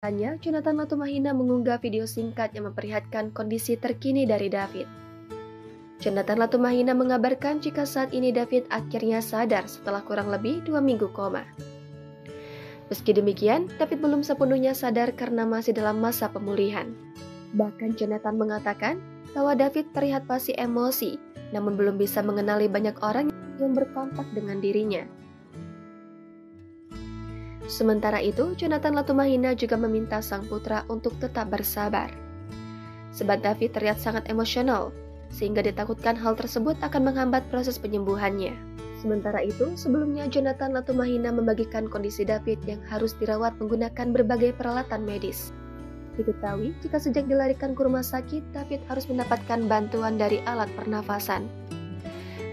Hanya Jonathan Latumahina mengunggah video singkat yang memperlihatkan kondisi terkini dari David. Jonathan Latumahina mengabarkan jika saat ini David akhirnya sadar setelah kurang lebih 2 minggu koma. Meski demikian, David belum sepenuhnya sadar karena masih dalam masa pemulihan. Bahkan Jonathan mengatakan bahwa David terlihat masih emosi, namun belum bisa mengenali banyak orang yang berkontak dengan dirinya. Sementara itu, Jonathan Latumahina juga meminta sang putra untuk tetap bersabar. Sebab David terlihat sangat emosional, sehingga ditakutkan hal tersebut akan menghambat proses penyembuhannya. Sementara itu, sebelumnya Jonathan Latumahina membagikan kondisi David yang harus dirawat menggunakan berbagai peralatan medis. Diketahui, jika sejak dilarikan ke rumah sakit, David harus mendapatkan bantuan dari alat pernafasan.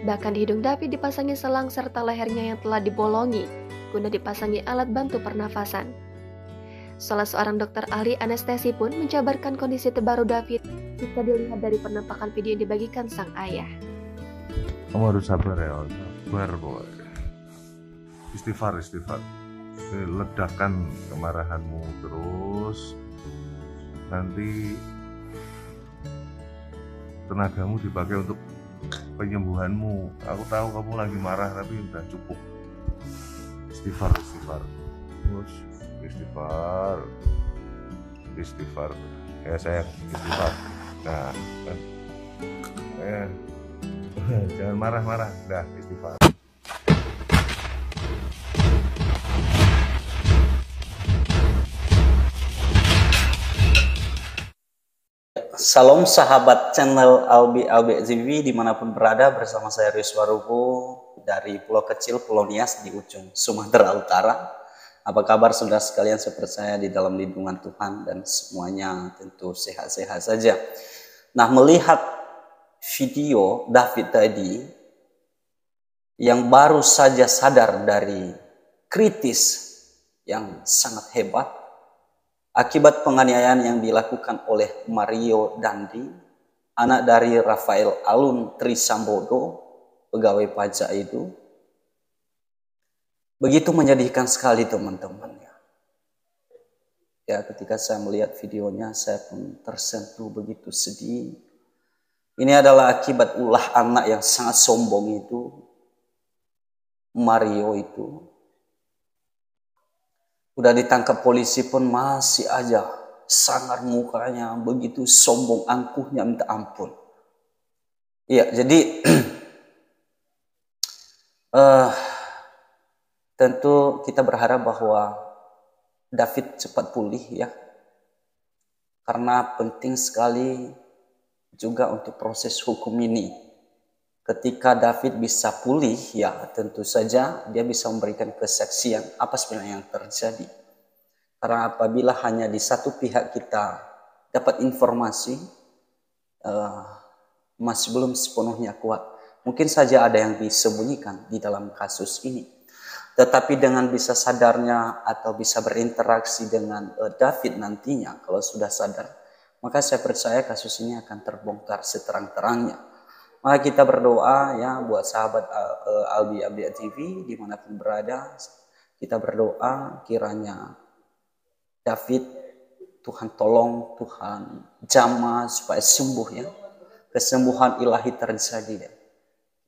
Bahkan di hidung David dipasangi selang serta lehernya yang telah dibolongi, guna dipasangi alat bantu pernafasan. Salah seorang dokter ahli anestesi pun menjabarkan kondisi terbaru David jika dilihat dari penampakan video yang dibagikan sang ayah. Kamu harus sabar ya, sabar boy. Istighfar. Ledakkan kemarahanmu terus. Nanti tenagamu dipakai untuk penyembuhanmu. Aku tahu kamu lagi marah tapi udah cukup. Istighfar. Terus istighfar. Ya sayang, istighfar. Nah, kan. Jangan marah-marah. Dah, istighfar. Salam sahabat channel Albi TV dimanapun berada, bersama saya Rizwa Ruko dari pulau kecil Pulau Nias di ujung Sumatera Utara. Apa kabar saudara sekalian? Saya percaya di dalam lindungan Tuhan dan semuanya tentu sehat-sehat saja. Nah, melihat video David tadi yang baru saja sadar dari kritis yang sangat hebat akibat penganiayaan yang dilakukan oleh Mario Dandi, anak dari Rafael Alun Trisambodo, pegawai pajak itu, begitu menyedihkan sekali teman-teman. Ya, ketika saya melihat videonya, saya pun tersentuh begitu sedih. Ini adalah akibat ulah anak yang sangat sombong itu, Mario itu. Udah ditangkap polisi pun masih aja sangar mukanya, begitu sombong, angkuhnya minta ampun. Iya, jadi tentu kita berharap bahwa David cepat pulih ya. Karena penting sekali juga untuk proses hukum ini. Ketika David bisa pulih, ya tentu saja dia bisa memberikan kesaksian apa sebenarnya yang terjadi. Karena apabila hanya di satu pihak kita dapat informasi, masih belum sepenuhnya kuat. Mungkin saja ada yang disembunyikan di dalam kasus ini. Tetapi dengan bisa sadarnya atau bisa berinteraksi dengan David nantinya, kalau sudah sadar, maka saya percaya kasus ini akan terbongkar seterang-terangnya. Maka kita berdoa ya buat sahabat Albi TV dimanapun berada, kita berdoa kiranya David, Tuhan tolong, Tuhan jamah supaya sembuh ya, kesembuhan ilahi terjadi ya.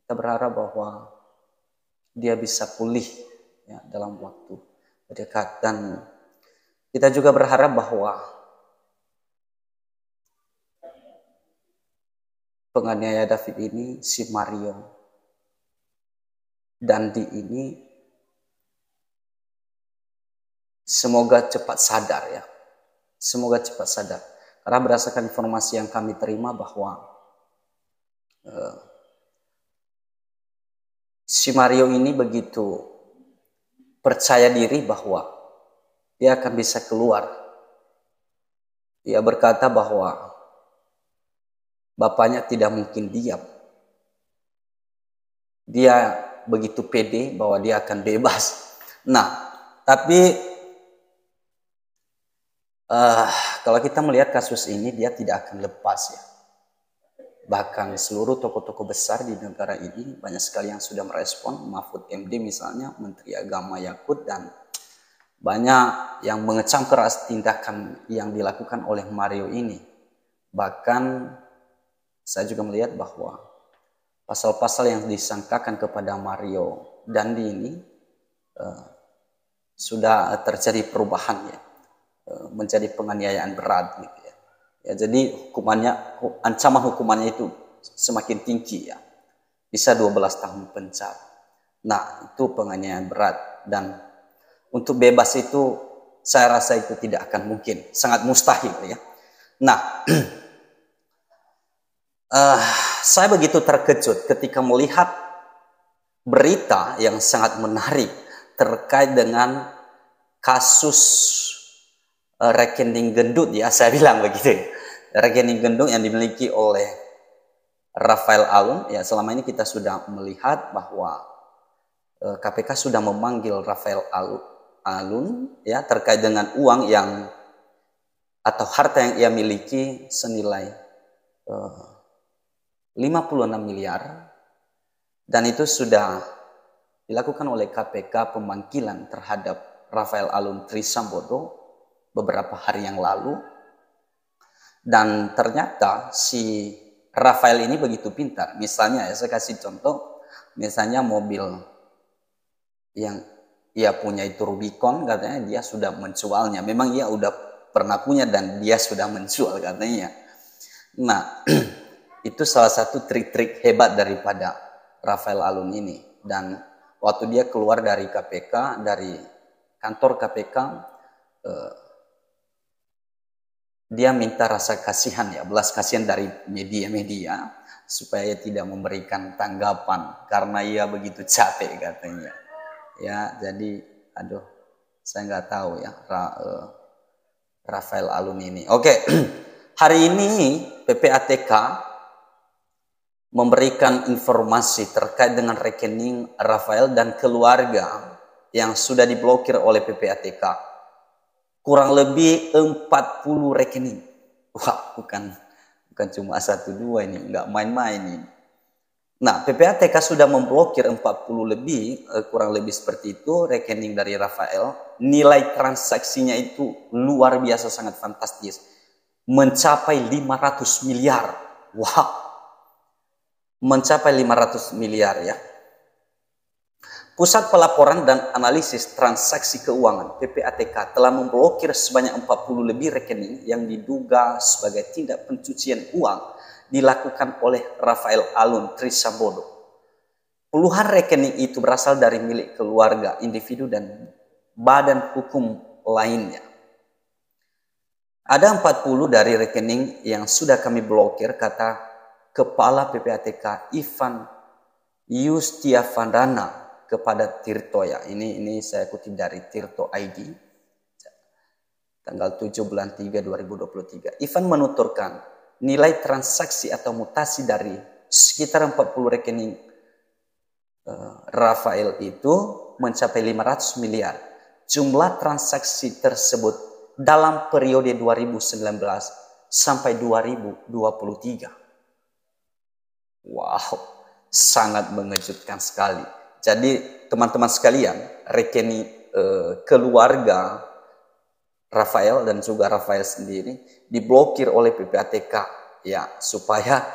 Kita berharap bahwa dia bisa pulih ya dalam waktu dekat, dan kita juga berharap bahwa penganiaya David ini, si Mario Dandi ini, semoga cepat sadar ya. Semoga cepat sadar. Karena berdasarkan informasi yang kami terima bahwa si Mario ini begitu percaya diri bahwa dia akan bisa keluar. Dia berkata bahwa bapaknya tidak mungkin diam. Dia begitu pede bahwa dia akan bebas. Nah, tapi kalau kita melihat kasus ini, dia tidak akan lepas ya. Bahkan seluruh tokoh-tokoh besar di negara ini banyak sekali yang sudah merespon. Mahfud MD misalnya, Menteri Agama Yakut, dan banyak yang mengecam keras tindakan yang dilakukan oleh Mario ini. Bahkan saya juga melihat bahwa pasal-pasal yang disangkakan kepada Mario Dandi ini sudah terjadi perubahan ya, menjadi penganiayaan berat gitu ya. Ya, jadi ancaman hukumannya itu semakin tinggi ya, bisa 12 tahun penjara. Nah, itu penganiayaan berat, dan untuk bebas itu saya rasa itu tidak akan mungkin, sangat mustahil ya. Nah, saya begitu terkejut ketika melihat berita yang sangat menarik terkait dengan kasus rekening gendut ya, saya bilang begitu ya. Rekening gendut yang dimiliki oleh Rafael Alun ya. Selama ini kita sudah melihat bahwa KPK sudah memanggil Rafael Alun ya terkait dengan uang yang atau harta yang ia miliki senilai 56 miliar, dan itu sudah dilakukan oleh KPK pemanggilan terhadap Rafael Alun Trisambodo beberapa hari yang lalu. Dan ternyata si Rafael ini begitu pintar. Misalnya ya, saya kasih contoh, misalnya mobil yang ia punya itu Rubicon, katanya dia sudah menjualnya. Memang ia udah pernah punya dan dia sudah menjual katanya. Nah, itu salah satu trik-trik hebat daripada Rafael Alun ini. Dan waktu dia keluar dari KPK, dari kantor KPK, dia minta rasa kasihan ya, belas kasihan dari media-media supaya tidak memberikan tanggapan karena ia begitu capek katanya. Ya, jadi aduh, saya nggak tahu ya Rafael Alun ini. Oke, hari ini PPATK memberikan informasi terkait dengan rekening Rafael dan keluarga yang sudah diblokir oleh PPATK. Kurang lebih 40 rekening. Wah, bukan cuma 1-2 ini, nggak main-main ini. Nah, PPATK sudah memblokir 40 lebih, kurang lebih seperti itu, rekening dari Rafael. Nilai transaksinya itu luar biasa, sangat fantastis. Mencapai 500 miliar. Wah, mencapai 500 miliar ya. Pusat Pelaporan dan Analisis Transaksi Keuangan PPATK telah memblokir sebanyak 40 lebih rekening yang diduga sebagai tindak pencucian uang dilakukan oleh Rafael Alun Trisambodo. Puluhan rekening itu berasal dari milik keluarga, individu, dan badan hukum lainnya. Ada 40 dari rekening yang sudah kami blokir, kata Kepala PPATK Ivan Yustiavandana kepada Tirto ya. Ini saya kutip dari Tirto ID tanggal 7 bulan 3 2023. Ivan menuturkan nilai transaksi atau mutasi dari sekitar 40 rekening Rafael itu mencapai 500 miliar. Jumlah transaksi tersebut dalam periode 2019 sampai 2023. Wow, sangat mengejutkan sekali. Jadi teman-teman sekalian, rekening keluarga Rafael dan juga Rafael sendiri diblokir oleh PPATK ya, supaya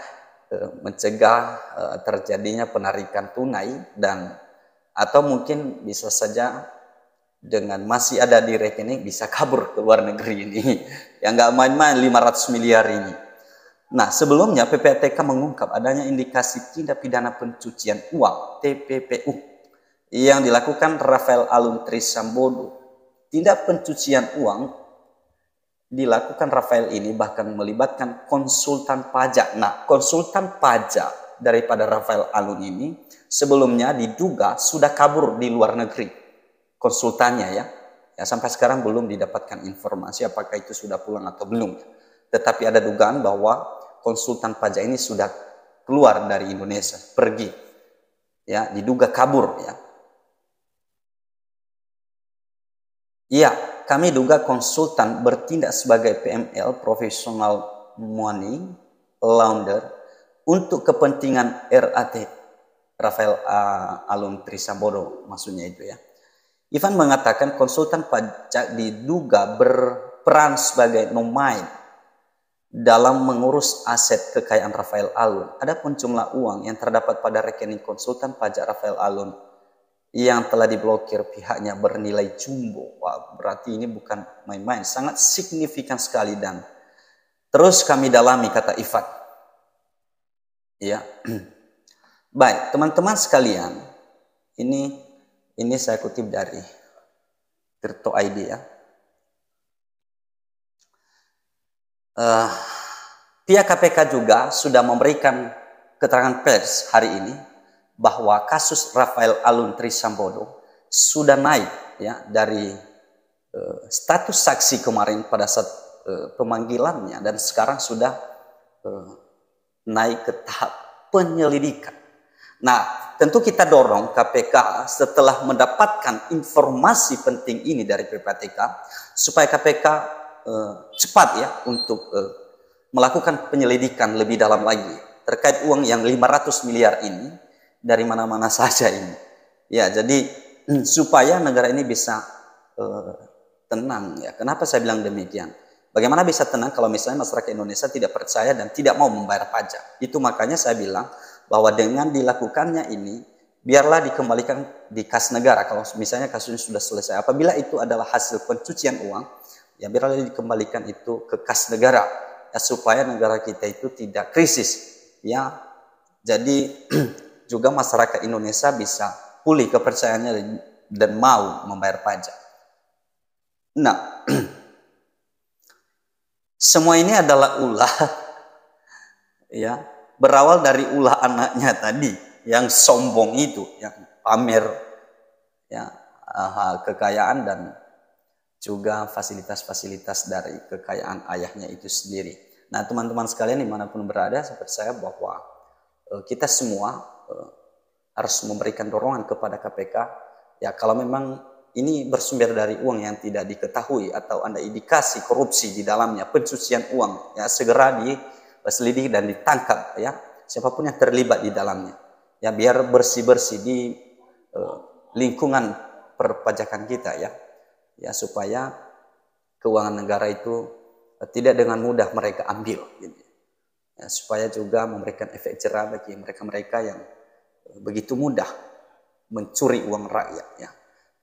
mencegah terjadinya penarikan tunai, dan atau mungkin bisa saja dengan masih ada di rekening bisa kabur ke luar negeri ini. Ya nggak main-main 500 miliar ini. Nah, sebelumnya PPATK mengungkap adanya indikasi tindak pidana pencucian uang (TPPU) yang dilakukan Rafael Alun Trisambodo. Tindak pencucian uang dilakukan Rafael ini bahkan melibatkan konsultan pajak. Nah, konsultan pajak daripada Rafael Alun ini sebelumnya diduga sudah kabur di luar negeri. Konsultannya ya. Ya, sampai sekarang belum didapatkan informasi apakah itu sudah pulang atau belum. Tetapi ada dugaan bahwa konsultan pajak ini sudah keluar dari Indonesia, pergi. Ya, diduga kabur ya. Iya, kami duga konsultan bertindak sebagai PML, professional money launder, untuk kepentingan RAT, Rafael Alun Trisambodo maksudnya itu ya. Ivan mengatakan konsultan pajak diduga berperan sebagai nomaid dalam mengurus aset kekayaan Rafael Alun. Adapun jumlah uang yang terdapat pada rekening konsultan pajak Rafael Alun yang telah diblokir pihaknya bernilai jumbo. Wah, berarti ini bukan main-main, sangat signifikan sekali. Dan terus kami dalami, kata Ivan. Ya, baik teman-teman sekalian, ini saya kutip dari Tirto ID ya. Pihak KPK juga sudah memberikan keterangan pers hari ini bahwa kasus Rafael Alun Trisambodo sudah naik ya dari status saksi kemarin pada saat pemanggilannya, dan sekarang sudah naik ke tahap penyelidikan. Nah, tentu kita dorong KPK setelah mendapatkan informasi penting ini dari PPATK supaya KPK cepat ya untuk melakukan penyelidikan lebih dalam lagi terkait uang yang 500 miliar ini dari mana-mana saja ini. Ya, jadi supaya negara ini bisa tenang ya. Kenapa saya bilang demikian? Bagaimana bisa tenang kalau misalnya masyarakat Indonesia tidak percaya dan tidak mau membayar pajak? Itu makanya saya bilang bahwa dengan dilakukannya ini, biarlah dikembalikan di kas negara. Kalau misalnya kasusnya sudah selesai, apabila itu adalah hasil pencucian uang, ya biarlah dikembalikan itu ke kas negara, ya, supaya negara kita itu tidak krisis. Ya, jadi juga masyarakat Indonesia bisa pulih kepercayaannya dan mau membayar pajak. Nah, semua ini adalah ulah, ya, berawal dari ulah anaknya tadi yang sombong itu, yang pamer ya kekayaan dan juga fasilitas-fasilitas dari kekayaan ayahnya itu sendiri. Nah, teman-teman sekalian dimanapun berada, saya percaya bahwa kita semua harus memberikan dorongan kepada KPK. Ya, kalau memang ini bersumber dari uang yang tidak diketahui atau ada indikasi korupsi di dalamnya, pencucian uang, ya segera diselidiki dan ditangkap ya siapapun yang terlibat di dalamnya. Ya, biar bersih-bersih di lingkungan perpajakan kita ya. Ya, supaya keuangan negara itu tidak dengan mudah mereka ambil gitu. Ya, supaya juga memberikan efek jerah bagi mereka-mereka yang begitu mudah mencuri uang rakyat ya.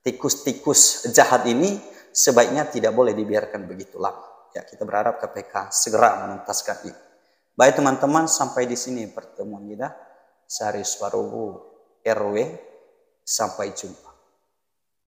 Tikus-tikus jahat ini sebaiknya tidak boleh dibiarkan begitu lama. Ya, kita berharap KPK segera menuntaskan ini. Baik teman-teman, sampai di sini pertemuan kita. Sehari Suwarobu RW, sampai jumpa.